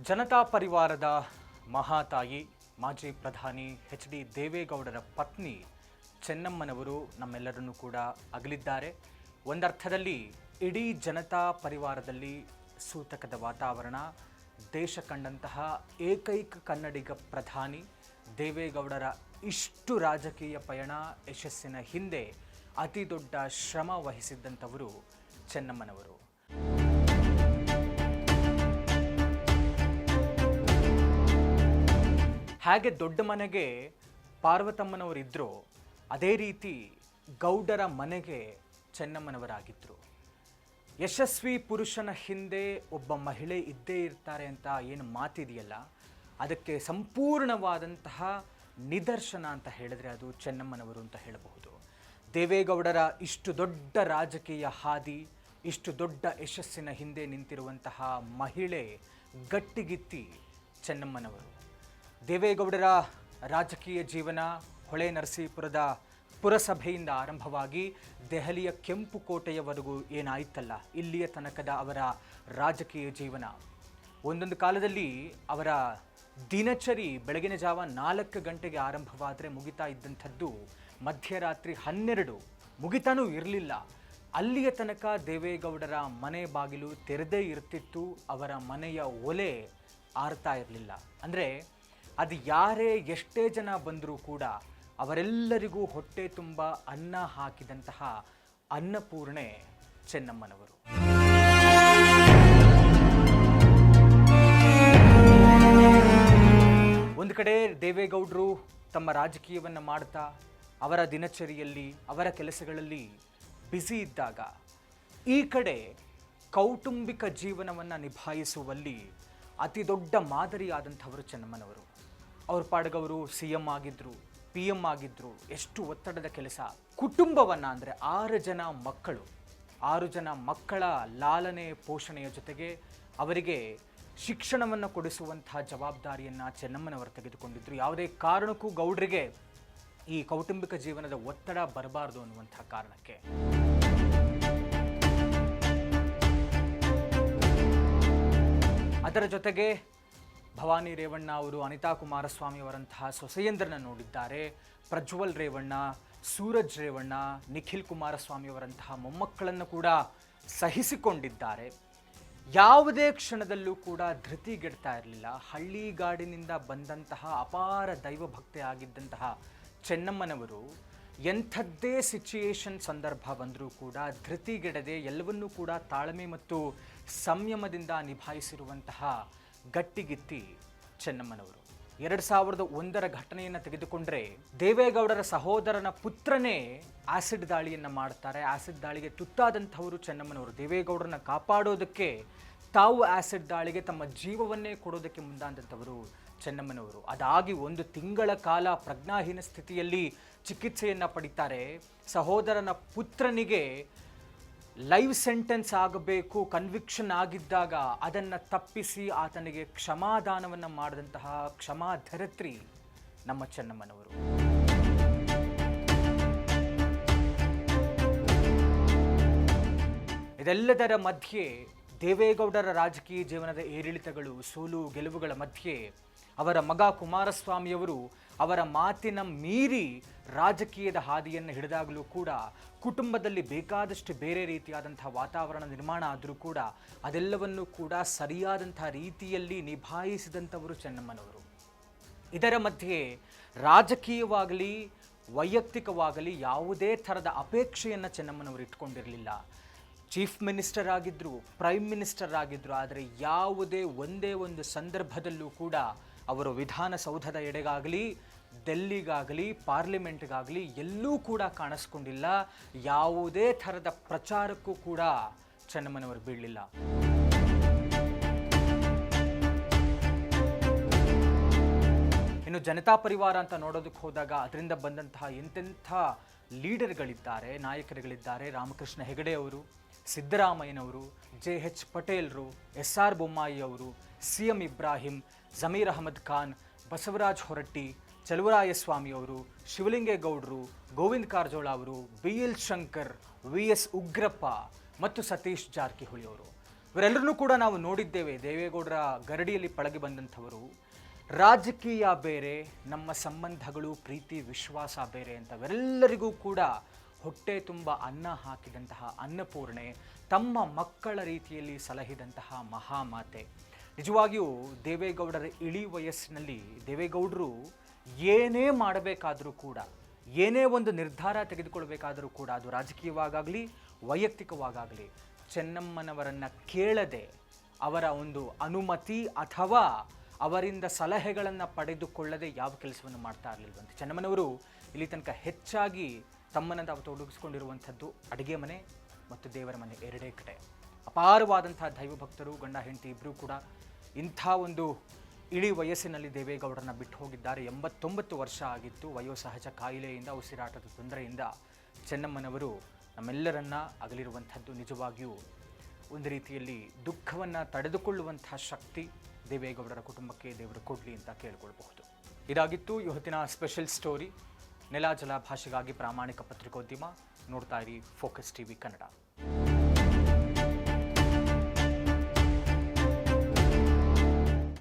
ಜನತಾ ಪರಿವಾರದ ಮಹಾತಾಯಿ ಮಾಜಿ ಪ್ರಧಾನಿ ಎಚ್.ಡಿ. ದೇವೇಗೌಡರ ಪತ್ನಿ ಚೆನ್ನಮ್ಮನವರು ನಮ್ಮೆಲ್ಲರನ್ನೂ ಕೂಡ ಅಗಲಿದ್ದಾರೆ. ಒಂದರ್ಥದಲ್ಲಿ ಇಡೀ ಜನತಾ ಪರಿವಾರದಲ್ಲಿ ಸೂತಕದ ವಾತಾವರಣ. ದೇಶ ಕಂಡಂತಹ ಏಕೈಕ ಕನ್ನಡಿಗ ಪ್ರಧಾನಿ ದೇವೇಗೌಡರ ಇಷ್ಟು ರಾಜಕೀಯ ಪಯಣ ಯಶಸ್ಸಿನ ಹಿಂದೆ ಅತಿ ದೊಡ್ಡ ಶ್ರಮ ವಹಿಸಿದ್ದಂಥವರು ಚೆನ್ನಮ್ಮನವರು. ಹಾಗೆ ದೊಡ್ಡ ಮನೆಗೆ ಪಾರ್ವತಮ್ಮನವರಿದ್ದರು, ಅದೇ ರೀತಿ ಗೌಡರ ಮನೆಗೆ ಚೆನ್ನಮ್ಮನವರಾಗಿದ್ದರು. ಯಶಸ್ವಿ ಪುರುಷನ ಹಿಂದೆ ಒಬ್ಬ ಮಹಿಳೆ ಇದ್ದೇ ಇರ್ತಾರೆ ಅಂತ ಏನು ಮಾತಿದೆಯಲ್ಲ, ಅದಕ್ಕೆ ಸಂಪೂರ್ಣವಾದಂತಹ ನಿದರ್ಶನ ಅಂತ ಹೇಳಿದ್ರೆ ಅದು ಚೆನ್ನಮ್ಮನವರು ಅಂತ ಹೇಳಬಹುದು. ದೇವೇಗೌಡರ ಇಷ್ಟು ದೊಡ್ಡ ರಾಜಕೀಯ ಹಾದಿ, ಇಷ್ಟು ದೊಡ್ಡ ಯಶಸ್ಸಿನ ಹಿಂದೆ ನಿಂತಿರುವಂತಹ ಮಹಿಳೆ ಗಟ್ಟಿಗಿತ್ತಿ ಚೆನ್ನಮ್ಮನವರು. ದೇವೇಗೌಡರ ರಾಜಕೀಯ ಜೀವನ ಹೊಳೆ ನರಸೀಪುರದ ಪುರಸಭೆಯಿಂದ ಆರಂಭವಾಗಿ ದೆಹಲಿಯ ಕೆಂಪು ಕೋಟೆಯವರೆಗೂ ಏನಾಯ್ತಲ್ಲ, ಇಲ್ಲಿಯ ತನಕದ ಅವರ ರಾಜಕೀಯ ಜೀವನ. ಒಂದೊಂದು ಕಾಲದಲ್ಲಿ ಅವರ ದಿನಚರಿ ಬೆಳಗಿನ ಜಾವ 4 ಗಂಟೆಗೆ ಆರಂಭವಾದರೆ ಮುಗಿತಾ ಇದ್ದಂಥದ್ದು ಮಧ್ಯರಾತ್ರಿ 12 ಮುಗಿತಾನೂ ಇರಲಿಲ್ಲ. ಅಲ್ಲಿಯ ತನಕ ದೇವೇಗೌಡರ ಮನೆ ಬಾಗಿಲು ತೆರೆದೇ ಇರ್ತಿತ್ತು, ಅವರ ಮನೆಯ ಒಲೆ ಆರ್ತಾ ಇರಲಿಲ್ಲ. ಅಂದರೆ ಅದು ಯಾರೇ ಎಷ್ಟೇ ಜನ ಬಂದರೂ ಕೂಡ ಅವರೆಲ್ಲರಿಗೂ ಹೊಟ್ಟೆ ತುಂಬ ಅನ್ನ ಹಾಕಿದಂತಹ ಅನ್ನಪೂರ್ಣೆ ಚೆನ್ನಮ್ಮನವರು. ಒಂದು ಕಡೆ ದೇವೇಗೌಡರು ತಮ್ಮ ರಾಜಕೀಯವನ್ನು ಮಾಡ್ತಾ ಅವರ ದಿನಚರಿಯಲ್ಲಿ ಅವರ ಕೆಲಸಗಳಲ್ಲಿ ಬ್ಯುಸಿ ಇದ್ದಾಗ, ಈ ಕಡೆ ಕೌಟುಂಬಿಕ ಜೀವನವನ್ನು ನಿಭಾಯಿಸುವಲ್ಲಿ ಅತಿ ದೊಡ್ಡ ಮಾದರಿಯಾದಂಥವರು ಚೆನ್ನಮ್ಮನವರು. ಅವ್ರ ಪಾಡ್ಗವರು CM ಆಗಿದ್ದರು, PM ಆಗಿದ್ದರು. ಎಷ್ಟು ಒತ್ತಡದ ಕೆಲಸ. ಕುಟುಂಬವನ್ನು ಅಂದರೆ 6 ಜನ ಮಕ್ಕಳ ಲಾಲನೆ ಪೋಷಣೆಯ ಜೊತೆಗೆ ಅವರಿಗೆ ಶಿಕ್ಷಣವನ್ನು ಕೊಡಿಸುವಂತಹ ಜವಾಬ್ದಾರಿಯನ್ನು ಚೆನ್ನಮ್ಮನವರು ತೆಗೆದುಕೊಂಡಿದ್ದರು. ಯಾವುದೇ ಕಾರಣಕ್ಕೂ ಗೌಡರಿಗೆ ಈ ಕೌಟುಂಬಿಕ ಜೀವನದ ಒತ್ತಡ ಬರಬಾರದು ಅನ್ನುವಂಥ ಕಾರಣಕ್ಕೆ. ಅದರ ಜೊತೆಗೆ ಭವಾನಿ ರೇವಣ್ಣ ಅವರು ಅನಿತಾ ಕುಮಾರಸ್ವಾಮಿ ಅವರಂತಹ ಸೊಸೆಯಂದ್ರನ್ನ ನೋಡಿದ್ದಾರೆ. ಪ್ರಜ್ವಲ್ ರೇವಣ್ಣ, ಸೂರಜ್ ರೇವಣ್ಣ, ನಿಖಿಲ್ ಕುಮಾರಸ್ವಾಮಿ ಅವರಂತಹ ಮೊಮ್ಮಕ್ಕಳನ್ನು ಕೂಡ ಸಹಿಸಿಕೊಂಡಿದ್ದಾರೆ. ಯಾವುದೇ ಕ್ಷಣದಲ್ಲೂ ಕೂಡ ಧೃತಿಗೆಡ್ತಾ ಇರಲಿಲ್ಲ. ಹಳ್ಳಿಗಾಡಿನಿಂದ ಬಂದಂತಹ ಅಪಾರ ದೈವಭಕ್ತಿ ಆಗಿದ್ದಂತಹ ಚೆನ್ನಮ್ಮನವರು ಎಂಥದ್ದೇ ಸಿಚುಯೇಷನ್ ಸಂದರ್ಭ ಬಂದರೂ ಕೂಡ ಧೃತಿಗೆಡದೆ ಎಲ್ಲವನ್ನೂ ಕೂಡ ತಾಳ್ಮೆ ಮತ್ತು ಸಂಯಮದಿಂದ ನಿಭಾಯಿಸಿರುವಂತಹ ಗಟ್ಟಿಗಿತ್ತಿ ಚೆನ್ನಮ್ಮನವರು. 2001ರ ಘಟನೆಯನ್ನು ತೆಗೆದುಕೊಂಡ್ರೆ ದೇವೇಗೌಡರ ಸಹೋದರನ ಪುತ್ರನೇ ಆಸಿಡ್ ದಾಳಿಯನ್ನು ಮಾಡ್ತಾರೆ. ಆಸಿಡ್ ದಾಳಿಗೆ ತುತ್ತಾದಂಥವರು ಚೆನ್ನಮ್ಮನವರು. ದೇವೇಗೌಡರನ್ನ ಕಾಪಾಡೋದಕ್ಕೆ ತಾವು ಆಸಿಡ್ ದಾಳಿಗೆ ತಮ್ಮ ಜೀವವನ್ನೇ ಕೊಡೋದಕ್ಕೆ ಮುಂದಾದಂಥವರು ಚೆನ್ನಮ್ಮನವರು. ಅದಾಗಿ 1 ತಿಂಗಳ ಕಾಲ ಪ್ರಜ್ಞಾಹೀನ ಸ್ಥಿತಿಯಲ್ಲಿ ಚಿಕಿತ್ಸೆಯನ್ನು ಪಡಿತಾರೆ. ಸಹೋದರನ ಪುತ್ರನಿಗೆ ಲೈವ್ ಸೆಂಟೆನ್ಸ್ ಆಗಬೇಕು ಕನ್ವಿಕ್ಷನ್ ಆಗಿದ್ದಾಗ ಅದನ್ನು ತಪ್ಪಿಸಿ ಆತನಿಗೆ ಕ್ಷಮಾದಾನವನ್ನು ಮಾಡಿದಂತಹ ಕ್ಷಮಾಧರಿತ್ರಿ ನಮ್ಮ ಚೆನ್ನಮ್ಮನವರು. ಇದೆಲ್ಲದರ ಮಧ್ಯೆ ದೇವೇಗೌಡರ ರಾಜಕೀಯ ಜೀವನದ ಏರಿಳಿತಗಳು, ಸೋಲು ಗೆಲುವುಗಳ ಮಧ್ಯೆ ಅವರ ಮಗ ಕುಮಾರಸ್ವಾಮಿಯವರು ಅವರ ಮಾತಿನ ಮೀರಿ ರಾಜಕೀಯದ ಹಾದಿಯನ್ನು ಹಿಡಿದಾಗಲೂ ಕೂಡ ಕುಟುಂಬದಲ್ಲಿ ಬೇಕಾದಷ್ಟು ಬೇರೆ ರೀತಿಯಾದಂಥ ವಾತಾವರಣ ನಿರ್ಮಾಣ ಆದರೂ ಕೂಡ ಅದೆಲ್ಲವನ್ನೂ ಕೂಡ ಸರಿಯಾದಂಥ ರೀತಿಯಲ್ಲಿ ನಿಭಾಯಿಸಿದಂಥವರು ಚೆನ್ನಮ್ಮನವರು. ಇದರ ಮಧ್ಯೆ ರಾಜಕೀಯವಾಗಲಿ ವೈಯಕ್ತಿಕವಾಗಲಿ ಯಾವುದೇ ಥರದ ಅಪೇಕ್ಷೆಯನ್ನು ಚೆನ್ನಮ್ಮನವರು ಇಟ್ಕೊಂಡಿರಲಿಲ್ಲ. ಚೀಫ್ ಮಿನಿಸ್ಟರ್ ಆಗಿದ್ದರು, ಪ್ರೈಮ್ ಮಿನಿಸ್ಟರ್ ಆಗಿದ್ದರು. ಆದರೆ ಯಾವುದೇ ಒಂದೇ ಒಂದು ಸಂದರ್ಭದಲ್ಲೂ ಕೂಡ ಅವರು ವಿಧಾನಸೌಧದ ಎಡೆಗಾಗಲಿ, ಡೆಲ್ಲಿಗಾಗಲಿ, ಪಾರ್ಲಿಮೆಂಟ್ಗಾಗಲಿ ಎಲ್ಲೂ ಕೂಡ ಕಾಣಿಸ್ಕೊಂಡಿಲ್ಲ. ಯಾವುದೇ ಥರದ ಪ್ರಚಾರಕ್ಕೂ ಕೂಡ ಚೆನ್ನಮ್ಮನವರು ಬೀಳಲಿಲ್ಲ. ಇನ್ನು ಜನತಾ ಪರಿವಾರ ಅಂತ ನೋಡೋದಕ್ಕೆ ಹೋದಾಗ ಅದರಿಂದ ಬಂದಂತಹ ಎಂತೆಂಥ ಲೀಡರ್ಗಳಿದ್ದಾರೆ, ನಾಯಕರುಗಳಿದ್ದಾರೆ. ರಾಮಕೃಷ್ಣ ಹೆಗಡೆ ಅವರು, ಸಿದ್ದರಾಮಯ್ಯನವರು, JH ಪಟೇಲ್ರು, SR ಬೊಮ್ಮಾಯಿ ಅವರು, CM ಇಬ್ರಾಹಿಂ, ಜಮೀರ್ ಅಹಮದ್ ಖಾನ್, ಬಸವರಾಜ್ ಹೊರಟ್ಟಿ, ಚಲುವರಾಯಸ್ವಾಮಿಯವರು, ಶಿವಲಿಂಗೇಗೌಡರು, ಗೋವಿಂದ ಕಾರಜೋಳ ಅವರು, BL ಶಂಕರ್, VS ಉಗ್ರಪ್ಪ ಮತ್ತು ಸತೀಶ್ ಜಾರಕಿಹೊಳಿ ಅವರು. ಇವರೆಲ್ಲರನ್ನೂ ಕೂಡ ನಾವು ನೋಡಿದ್ದೇವೆ. ದೇವೇಗೌಡರ ಗರಡಿಯಲ್ಲಿ ಪಳಗಿ ಬಂದಂಥವರು. ರಾಜಕೀಯ ಬೇರೆ, ನಮ್ಮ ಸಂಬಂಧಗಳು, ಪ್ರೀತಿ, ವಿಶ್ವಾಸ ಬೇರೆ ಅಂತ ಇವರೆಲ್ಲರಿಗೂ ಕೂಡ ಹೊಟ್ಟೆ ತುಂಬ ಅನ್ನ ಹಾಕಿದಂತಹ ಅನ್ನಪೂರ್ಣೆ, ತಮ್ಮ ಮಕ್ಕಳ ರೀತಿಯಲ್ಲಿ ಸಲಹಿದಂತಹ ಮಹಾಮಾತೆ. ನಿಜವಾಗಿಯೂ ದೇವೇಗೌಡರ ಇಳಿ ವಯಸ್ಸಿನಲ್ಲಿ ದೇವೇಗೌಡರು ಏನೇ ಮಾಡಬೇಕಾದರೂ ಕೂಡ, ಏನೇ ಒಂದು ನಿರ್ಧಾರ ತೆಗೆದುಕೊಳ್ಬೇಕಾದರೂ ಕೂಡ, ಅದು ರಾಜಕೀಯವಾಗಲಿ ವೈಯಕ್ತಿಕವಾಗಲಿ, ಚೆನ್ನಮ್ಮನವರನ್ನು ಕೇಳದೆ, ಅವರ ಒಂದು ಅನುಮತಿ ಅಥವಾ ಅವರಿಂದ ಸಲಹೆಗಳನ್ನು ಪಡೆದುಕೊಳ್ಳದೆ ಯಾವ ಕೆಲಸವನ್ನು ಮಾಡ್ತಾ ಇರಲಿಲ್ವಂತೆ. ಚೆನ್ನಮ್ಮನವರು ಇಲ್ಲಿ ತನಕ ಹೆಚ್ಚಾಗಿ ತಮ್ಮನ್ನು ತಾವು ತೊಡಗಿಸ್ಕೊಂಡಿರುವಂಥದ್ದು ಅಡುಗೆ ಮನೆ ಮತ್ತು ದೇವರ ಮನೆ ಎರಡೇ ಕಡೆ. ಅಪಾರವಾದಂತಹ ದೈವ ಭಕ್ತರು, ಗಂಡ ಹೆಂಡತಿ ಇಬ್ಬರೂ ಕೂಡ. ಇಂಥ ಒಂದು ಇಳಿ ವಯಸ್ಸಿನಲ್ಲಿ ದೇವೇಗೌಡರನ್ನ ಬಿಟ್ಟು ಹೋಗಿದ್ದಾರೆ. 89 ವರ್ಷ ಆಗಿತ್ತು. ವಯೋಸಹಜ ಕಾಯಿಲೆಯಿಂದ, ಉಸಿರಾಟದ ತೊಂದರೆಯಿಂದ ಚೆನ್ನಮ್ಮನವರು ನಮ್ಮೆಲ್ಲರನ್ನ ಅಗಲಿರುವಂಥದ್ದು ನಿಜವಾಗಿಯೂ ಒಂದು ರೀತಿಯಲ್ಲಿ ದುಃಖವನ್ನು ತಡೆದುಕೊಳ್ಳುವಂತಹ ಶಕ್ತಿ ದೇವೇಗೌಡರ ಕುಟುಂಬಕ್ಕೆ ದೇವರು ಕೊಡಲಿ ಅಂತ ಕೇಳಿಕೊಳ್ಬಹುದು. ಇದಾಗಿತ್ತು ಇವತ್ತಿನ ಸ್ಪೆಷಲ್ ಸ್ಟೋರಿ. ನೆಲ ಜಲ ಭಾಷೆಗಾಗಿ ಪ್ರಾಮಾಣಿಕ ಪತ್ರಿಕೋದ್ಯಮ. ನೋಡ್ತಾ ಇರಿ ಫೋಕಸ್ ಟಿವಿ ಕನ್ನಡ.